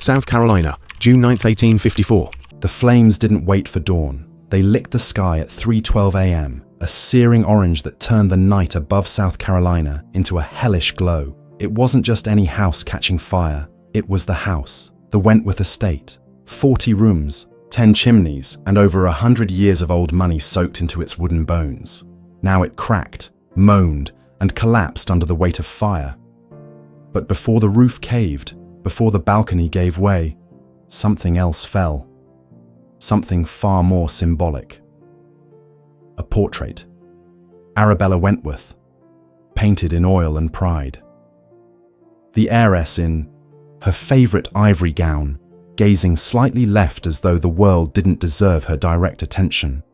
South Carolina, June 9, 1854. The flames didn't wait for dawn. They licked the sky at 3:12 a.m., a searing orange that turned the night above South Carolina into a hellish glow. It wasn't just any house catching fire. It was the house, the Wentworth estate. 40 rooms, 10 chimneys, and over 100 years of old money soaked into its wooden bones. Now it cracked, moaned, and collapsed under the weight of fire. But before the roof caved, before the balcony gave way, something else fell. Something far more symbolic. A portrait. Arabella Wentworth, painted in oil and pride. The heiress in her favourite ivory gown, gazing slightly left as though the world didn't deserve her direct attention.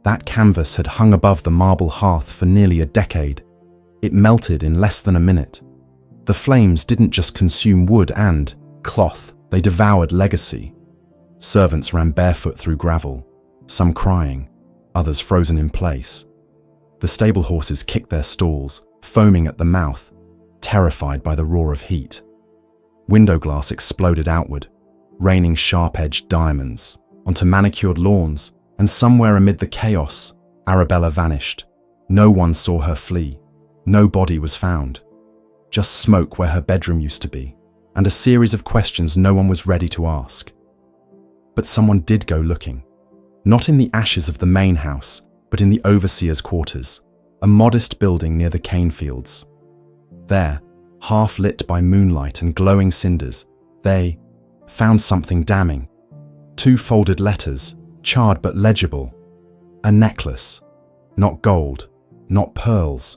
That canvas had hung above the marble hearth for nearly a decade. It melted in less than a minute. The flames didn't just consume wood and cloth, they devoured legacy. Servants ran barefoot through gravel, some crying, others frozen in place. The stable horses kicked their stalls, foaming at the mouth, terrified by the roar of heat. Window glass exploded outward, raining sharp-edged diamonds onto manicured lawns, and somewhere amid the chaos, Arabella vanished. No one saw her flee. No body was found. Just smoke where her bedroom used to be, and a series of questions no one was ready to ask. But someone did go looking. Not in the ashes of the main house, but in the overseer's quarters, a modest building near the cane fields. There, half lit by moonlight and glowing cinders, they found something damning. 2 folded letters, charred but legible. A necklace, not gold, not pearls,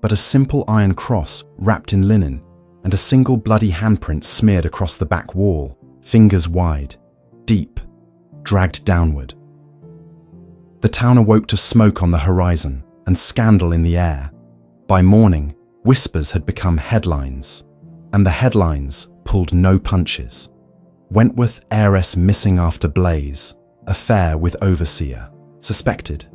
but a simple iron cross wrapped in linen, and a single bloody handprint smeared across the back wall, fingers wide, deep, dragged downward. The town awoke to smoke on the horizon and scandal in the air. By morning, whispers had become headlines, and the headlines pulled no punches. Wentworth heiress missing after blaze, affair with overseer, suspected.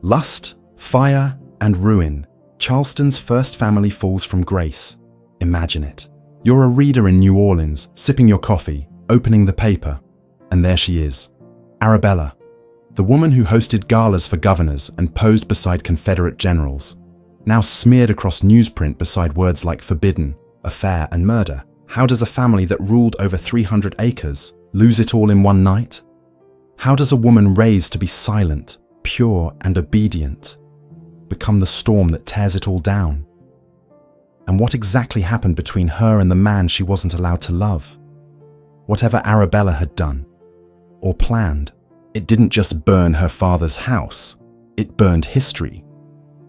Lust, fire, and ruin. Charleston's first family falls from grace. Imagine it. You're a reader in New Orleans, sipping your coffee, opening the paper, and there she is, Arabella, the woman who hosted galas for governors and posed beside Confederate generals, now smeared across newsprint beside words like forbidden, affair, and murder. How does a family that ruled over 300 acres lose it all in one night? How does a woman raised to be silent, pure, and obedient become the storm that tears it all down? And what exactly happened between her and the man she wasn't allowed to love? Whatever Arabella had done, or planned, it didn't just burn her father's house, it burned history.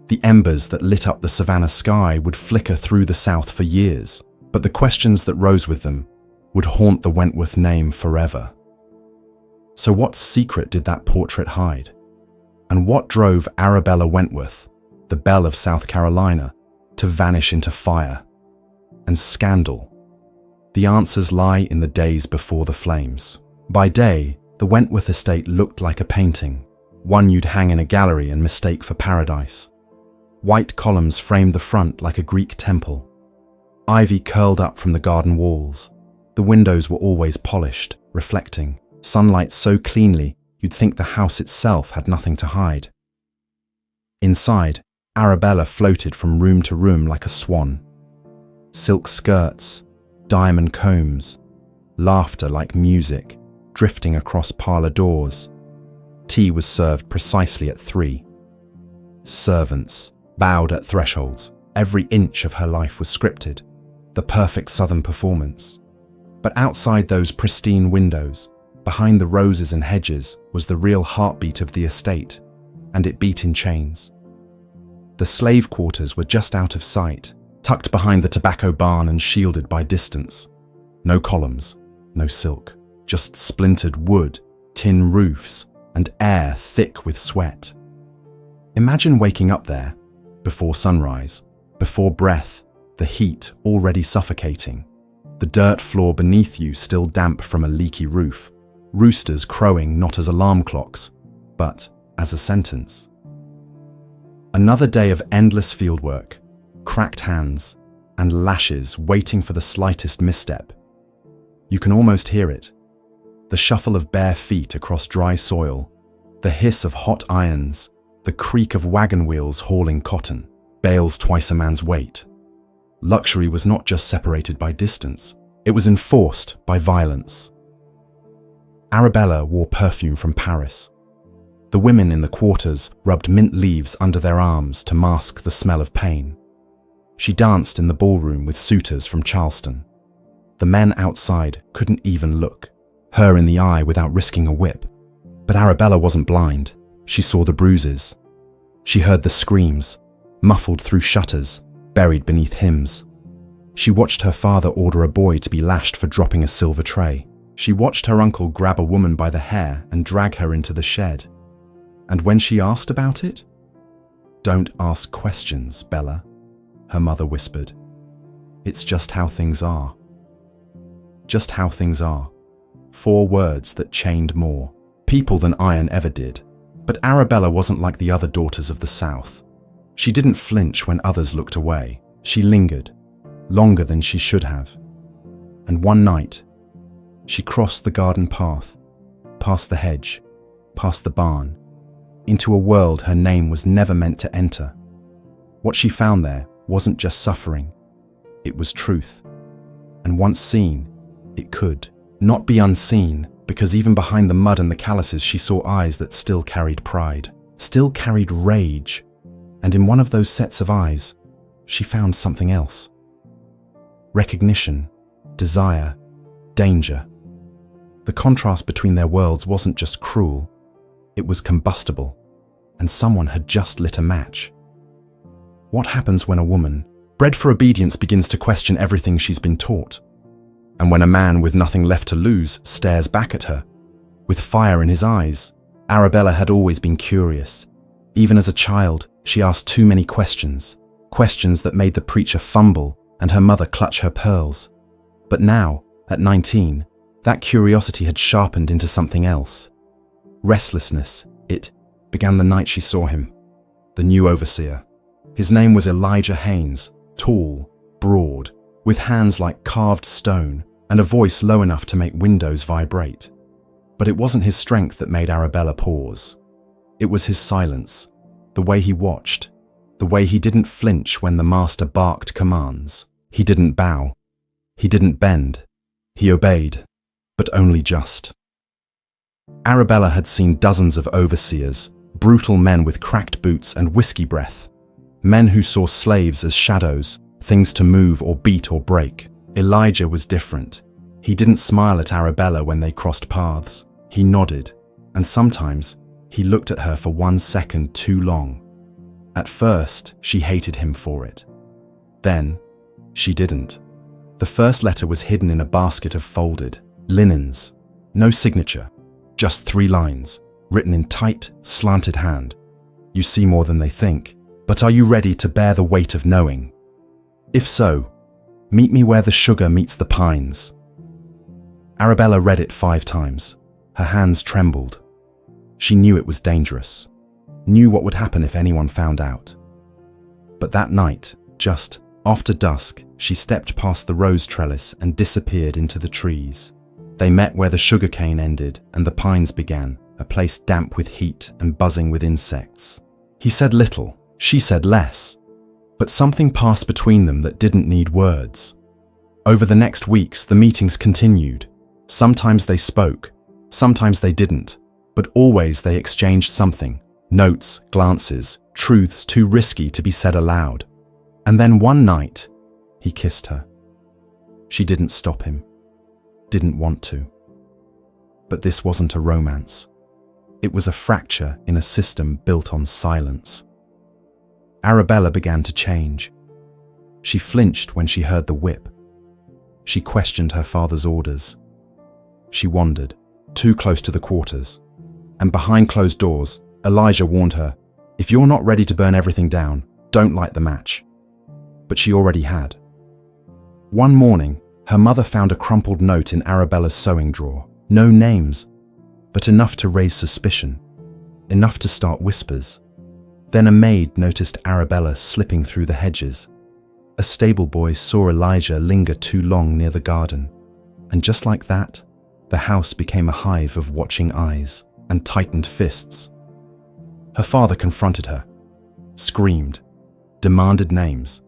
The embers that lit up the Savannah sky would flicker through the South for years, but the questions that rose with them would haunt the Wentworth name forever. So what secret did that portrait hide? And what drove Arabella Wentworth, the belle of South Carolina, to vanish into fire and scandal? The answers lie in the days before the flames. By day, the Wentworth estate looked like a painting, one you'd hang in a gallery and mistake for paradise. White columns framed the front like a Greek temple. Ivy curled up from the garden walls. The windows were always polished, reflecting sunlight so cleanly you'd think the house itself had nothing to hide. Inside, Arabella floated from room to room like a swan. Silk skirts, diamond combs, laughter like music, drifting across parlour doors. Tea was served precisely at 3. Servants bowed at thresholds. Every inch of her life was scripted, the perfect southern performance. But outside those pristine windows, behind the roses and hedges, was the real heartbeat of the estate, and it beat in chains. The slave quarters were just out of sight, tucked behind the tobacco barn and shielded by distance. No columns, no silk, just splintered wood, tin roofs, and air thick with sweat. Imagine waking up there, before sunrise, before breath, the heat already suffocating, the dirt floor beneath you still damp from a leaky roof, roosters crowing not as alarm clocks, but as a sentence. Another day of endless fieldwork, cracked hands, and lashes waiting for the slightest misstep. You can almost hear it. The shuffle of bare feet across dry soil, the hiss of hot irons, the creak of wagon wheels hauling cotton, bales twice a man's weight. Luxury was not just separated by distance, it was enforced by violence. Arabella wore perfume from Paris. The women in the quarters rubbed mint leaves under their arms to mask the smell of pain. She danced in the ballroom with suitors from Charleston. The men outside couldn't even look her in the eye without risking a whip. But Arabella wasn't blind. She saw the bruises. She heard the screams, muffled through shutters, buried beneath hymns. She watched her father order a boy to be lashed for dropping a silver tray. She watched her uncle grab a woman by the hair and drag her into the shed. And when she asked about it, "Don't ask questions, Bella," her mother whispered. "It's just how things are." Just how things are. 4 words that chained more people than iron ever did. But Arabella wasn't like the other daughters of the South. She didn't flinch when others looked away. She lingered, longer than she should have. And one night, she crossed the garden path, past the hedge, past the barn, into a world her name was never meant to enter. What she found there wasn't just suffering, it was truth. And once seen, it could not be unseen, because even behind the mud and the calluses she saw eyes that still carried pride, still carried rage. And in one of those sets of eyes, she found something else. Recognition, desire, danger. The contrast between their worlds wasn't just cruel, it was combustible, and someone had just lit a match. What happens when a woman, bred for obedience, begins to question everything she's been taught? And when a man with nothing left to lose stares back at her, with fire in his eyes? Arabella had always been curious. Even as a child, she asked too many questions, questions that made the preacher fumble and her mother clutch her pearls. But now, at 19, that curiosity had sharpened into something else. Restlessness. It began the night she saw him, the new overseer. His name was Elijah Haynes, tall, broad, with hands like carved stone and a voice low enough to make windows vibrate. But it wasn't his strength that made Arabella pause. It was his silence, the way he watched, the way he didn't flinch when the master barked commands. He didn't bow. He didn't bend. He obeyed, but only just. Arabella had seen dozens of overseers, brutal men with cracked boots and whiskey breath, men who saw slaves as shadows, things to move or beat or break. Elijah was different. He didn't smile at Arabella when they crossed paths. He nodded, and sometimes he looked at her for 1 second too long. At first, she hated him for it. Then, she didn't. The first letter was hidden in a basket of folded linens. No signature, just 3 lines, written in tight, slanted hand. You see more than they think, but are you ready to bear the weight of knowing? If so, meet me where the sugar meets the pines. Arabella read it 5 times. Her hands trembled. She knew it was dangerous, knew what would happen if anyone found out. But that night, just after dusk, she stepped past the rose trellis and disappeared into the trees. They met where the sugarcane ended and the pines began, a place damp with heat and buzzing with insects. He said little, she said less. But something passed between them that didn't need words. Over the next weeks, the meetings continued. Sometimes they spoke, sometimes they didn't, but always they exchanged something, notes, glances, truths too risky to be said aloud. And then one night, he kissed her. She didn't stop him, didn't want to. But this wasn't a romance. It was a fracture in a system built on silence. Arabella began to change. She flinched when she heard the whip. She questioned her father's orders. She wandered, too close to the quarters. And behind closed doors, Elijah warned her, "If you're not ready to burn everything down, don't light the match." But she already had. One morning, her mother found a crumpled note in Arabella's sewing drawer. No names, but enough to raise suspicion, enough to start whispers. Then a maid noticed Arabella slipping through the hedges. A stable boy saw Elijah linger too long near the garden. And just like that, the house became a hive of watching eyes and tightened fists. Her father confronted her, screamed, demanded names,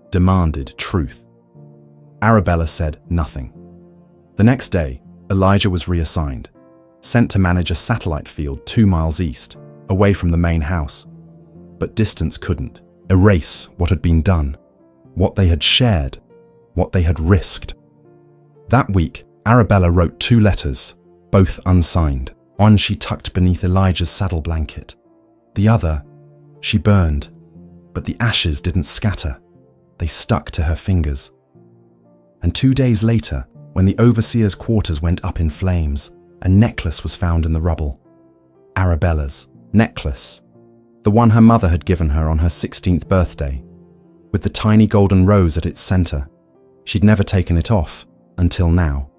demanded truth. Arabella said nothing. The next day, Elijah was reassigned, sent to manage a satellite field 2 miles east, away from the main house. But distance couldn't erase what had been done, what they had shared, what they had risked. That week, Arabella wrote 2 letters, both unsigned. One she tucked beneath Elijah's saddle blanket. The other, she burned, but the ashes didn't scatter. They stuck to her fingers. And 2 days later, when the overseer's quarters went up in flames, a necklace was found in the rubble. Arabella's necklace, the one her mother had given her on her 16th birthday, with the tiny golden rose at its center. She'd never taken it off until now.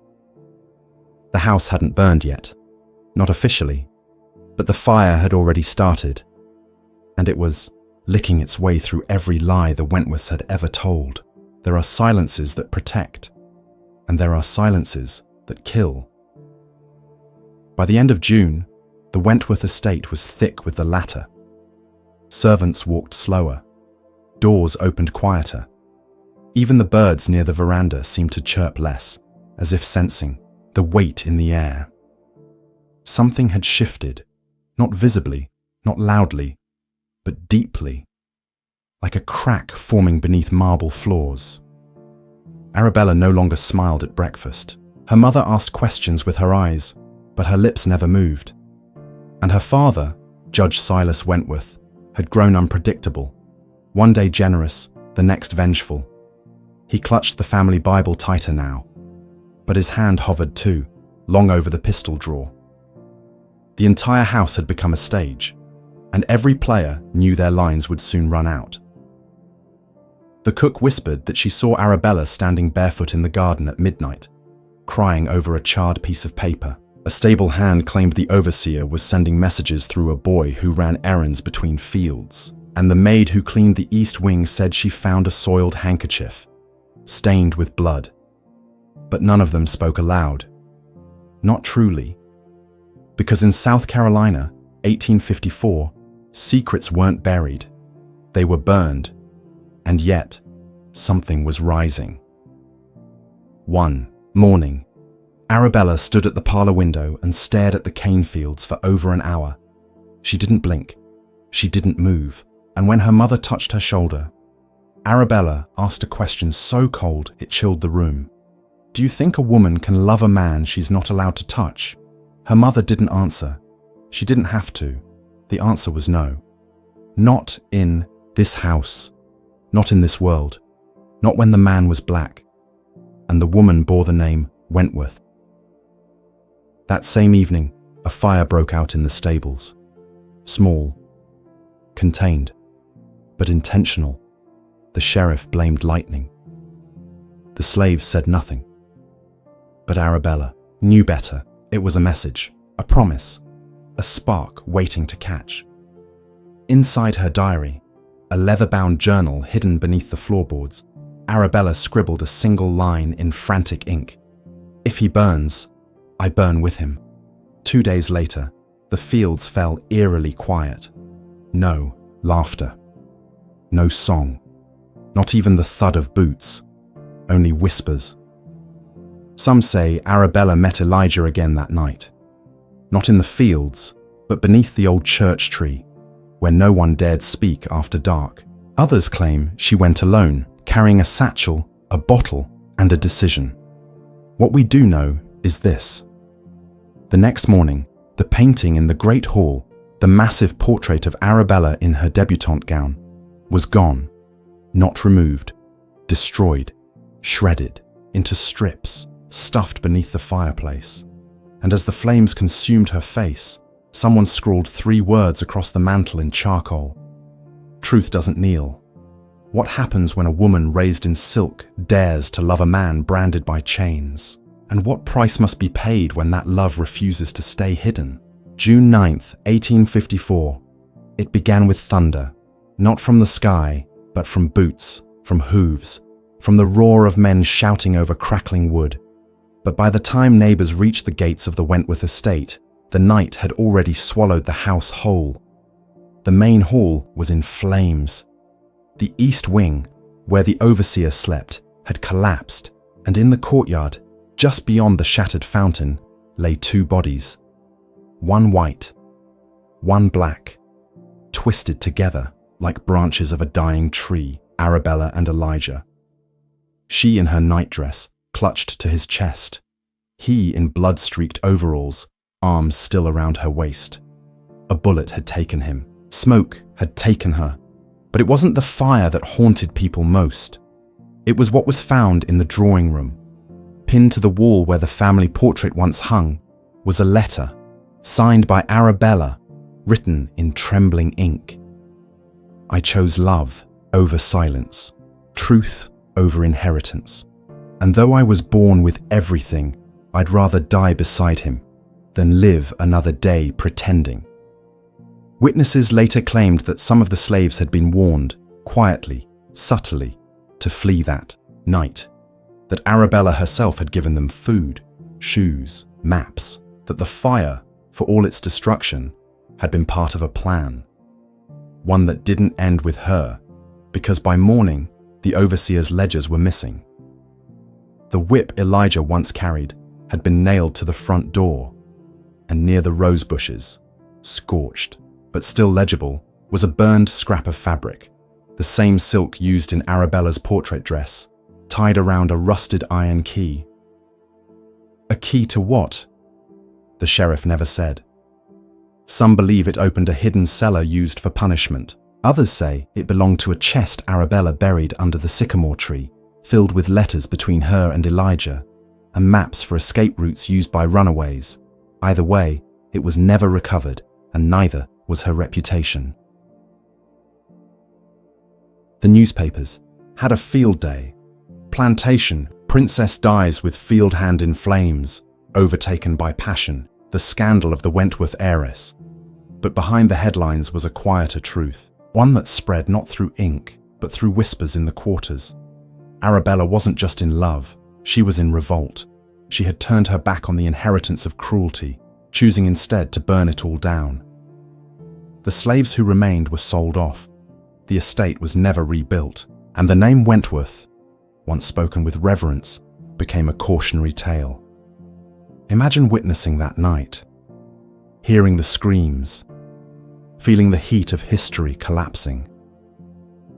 The house hadn't burned yet, not officially, but the fire had already started, and it was licking its way through every lie the Wentworths had ever told. There are silences that protect, and there are silences that kill. By the end of June, the Wentworth estate was thick with the latter. Servants walked slower. Doors opened quieter. Even the birds near the veranda seemed to chirp less, as if sensing the weight in the air. Something had shifted, not visibly, not loudly, but deeply, like a crack forming beneath marble floors. Arabella no longer smiled at breakfast. Her mother asked questions with her eyes, but her lips never moved. And her father, Judge Silas Wentworth, had grown unpredictable, one day generous, the next vengeful. He clutched the family Bible tighter now, but his hand hovered too, long over the pistol drawer. The entire house had become a stage, and every player knew their lines would soon run out. The cook whispered that she saw Arabella standing barefoot in the garden at midnight, crying over a charred piece of paper. A stable hand claimed the overseer was sending messages through a boy who ran errands between fields, and the maid who cleaned the east wing said she found a soiled handkerchief, stained with blood. But none of them spoke aloud. Not truly. Because in South Carolina, 1854, secrets weren't buried. They were burned. And yet, something was rising. One morning, Arabella stood at the parlor window and stared at the cane fields for over an hour. She didn't blink. She didn't move. And when her mother touched her shoulder, Arabella asked a question so cold it chilled the room. Do you think a woman can love a man she's not allowed to touch? Her mother didn't answer. She didn't have to. The answer was no. Not in this house. Not in this world. Not when the man was black, and the woman bore the name Wentworth. That same evening, a fire broke out in the stables. Small, contained, but intentional. The sheriff blamed lightning. The slaves said nothing. But Arabella knew better. It was a message, a promise, a spark waiting to catch. Inside her diary, a leather-bound journal hidden beneath the floorboards, Arabella scribbled a single line in frantic ink. If he burns, I burn with him. 2 days later, the fields fell eerily quiet. No laughter. No song. Not even the thud of boots. Only whispers. Some say Arabella met Elijah again that night. Not in the fields, but beneath the old church tree, where no one dared speak after dark. Others claim she went alone, carrying a satchel, a bottle, and a decision. What we do know is this. The next morning, the painting in the Great Hall, the massive portrait of Arabella in her debutante gown, was gone, not removed, destroyed, shredded into strips, stuffed beneath the fireplace. And as the flames consumed her face, someone scrawled 3 words across the mantle in charcoal. Truth doesn't kneel. What happens when a woman raised in silk dares to love a man branded by chains? And what price must be paid when that love refuses to stay hidden? June 9th, 1854. It began with thunder, not from the sky, but from boots, from hooves, from the roar of men shouting over crackling wood. But by the time neighbours reached the gates of the Wentworth estate, the night had already swallowed the house whole. The main hall was in flames. The east wing, where the overseer slept, had collapsed, and in the courtyard, just beyond the shattered fountain, lay two bodies. One white, one black, twisted together like branches of a dying tree, Arabella and Elijah. She in her nightdress, clutched to his chest. He in blood-streaked overalls, arms still around her waist. A bullet had taken him. Smoke had taken her. But it wasn't the fire that haunted people most. It was what was found in the drawing room. Pinned to the wall where the family portrait once hung was a letter, signed by Arabella, written in trembling ink. I chose love over silence, truth over inheritance. And though I was born with everything, I'd rather die beside him than live another day pretending. Witnesses later claimed that some of the slaves had been warned, quietly, subtly, to flee that night, that Arabella herself had given them food, shoes, maps, that the fire, for all its destruction, had been part of a plan. One that didn't end with her, because by morning, the overseer's ledgers were missing. The whip Elijah once carried had been nailed to the front door, and near the rose bushes, scorched, but still legible, was a burned scrap of fabric, the same silk used in Arabella's portrait dress, tied around a rusted iron key. A key to what? The sheriff never said. Some believe it opened a hidden cellar used for punishment. Others say it belonged to a chest Arabella buried under the sycamore tree, filled with letters between her and Elijah, and maps for escape routes used by runaways. Either way, it was never recovered, and neither was her reputation. The newspapers had a field day. Plantation, princess dies with field hand in flames, overtaken by passion, the scandal of the Wentworth heiress. But behind the headlines was a quieter truth, one that spread not through ink, but through whispers in the quarters. Arabella wasn't just in love, she was in revolt. She had turned her back on the inheritance of cruelty, choosing instead to burn it all down. The slaves who remained were sold off. The estate was never rebuilt, and the name Wentworth, once spoken with reverence, became a cautionary tale. Imagine witnessing that night, hearing the screams, feeling the heat of history collapsing.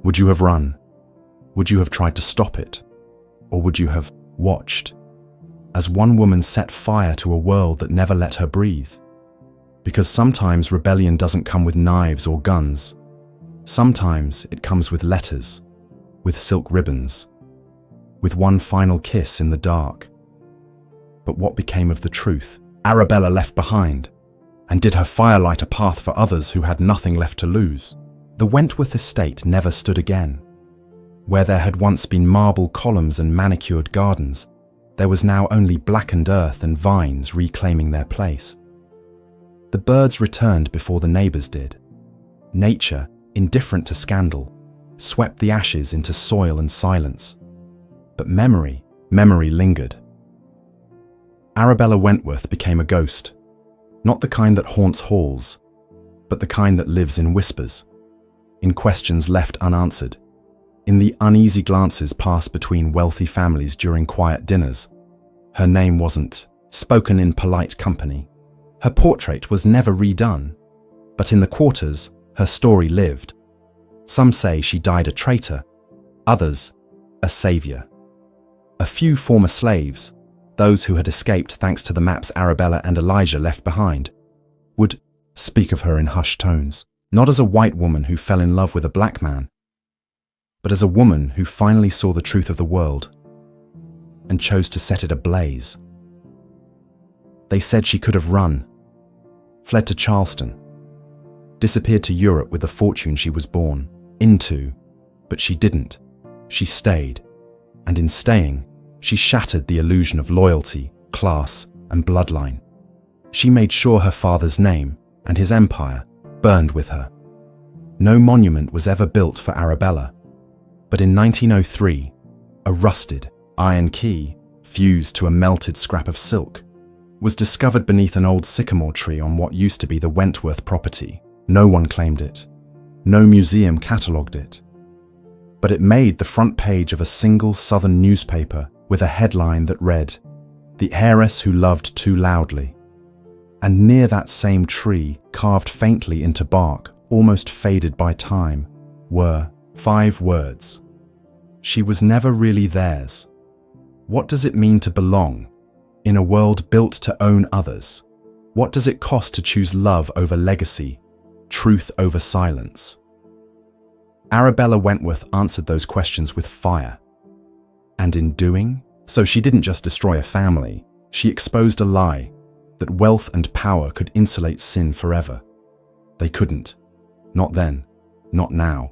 Would you have run? Would you have tried to stop it? Or would you have watched as one woman set fire to a world that never let her breathe? Because sometimes rebellion doesn't come with knives or guns. Sometimes it comes with letters, with silk ribbons, with one final kiss in the dark. But what became of the truth Arabella left behind? And did her fire light a path for others who had nothing left to lose? The Wentworth estate never stood again. Where there had once been marble columns and manicured gardens, there was now only blackened earth and vines reclaiming their place. The birds returned before the neighbours did. Nature, indifferent to scandal, swept the ashes into soil and silence. But memory lingered. Arabella Wentworth became a ghost, not the kind that haunts halls, but the kind that lives in whispers, in questions left unanswered, in the uneasy glances passed between wealthy families during quiet dinners. Her name wasn't spoken in polite company. Her portrait was never redone, but in the quarters, her story lived. Some say she died a traitor, others a savior. A few former slaves, those who had escaped thanks to the maps Arabella and Elijah left behind, would speak of her in hushed tones, not as a white woman who fell in love with a black man, but as a woman who finally saw the truth of the world and chose to set it ablaze. They said she could have run, fled to Charleston, disappeared to Europe with the fortune she was born into, but she didn't. She stayed, and in staying, she shattered the illusion of loyalty, class, and bloodline. She made sure her father's name and his empire burned with her. No monument was ever built for Arabella, but in 1903, a rusted iron key fused to a melted scrap of silk, was discovered beneath an old sycamore tree on what used to be the Wentworth property. No one claimed it. No museum catalogued it. But it made the front page of a single southern newspaper with a headline that read, "The Heiress Who Loved Too Loudly." And near that same tree, carved faintly into bark, almost faded by time, were 5 words. She was never really theirs. What does it mean to belong in a world built to own others? What does it cost to choose love over legacy, truth over silence? Arabella Wentworth answered those questions with fire. And in doing so, she didn't just destroy a family, she exposed a lie that wealth and power could insulate sin forever. They couldn't. Not then. Not now.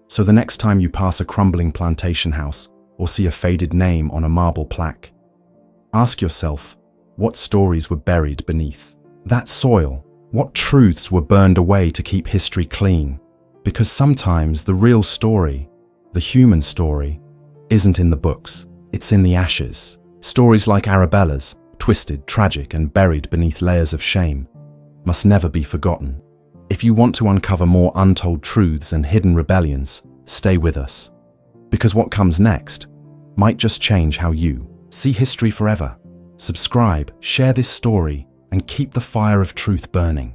So the next time you pass a crumbling plantation house or see a faded name on a marble plaque, ask yourself, what stories were buried beneath that soil? What truths were burned away to keep history clean? Because sometimes the real story, the human story, isn't in the books, it's in the ashes. Stories like Arabella's, twisted, tragic, and buried beneath layers of shame, must never be forgotten. If you want to uncover more untold truths and hidden rebellions, stay with us. Because what comes next might just change how you see history forever. Subscribe, share this story, and keep the fire of truth burning.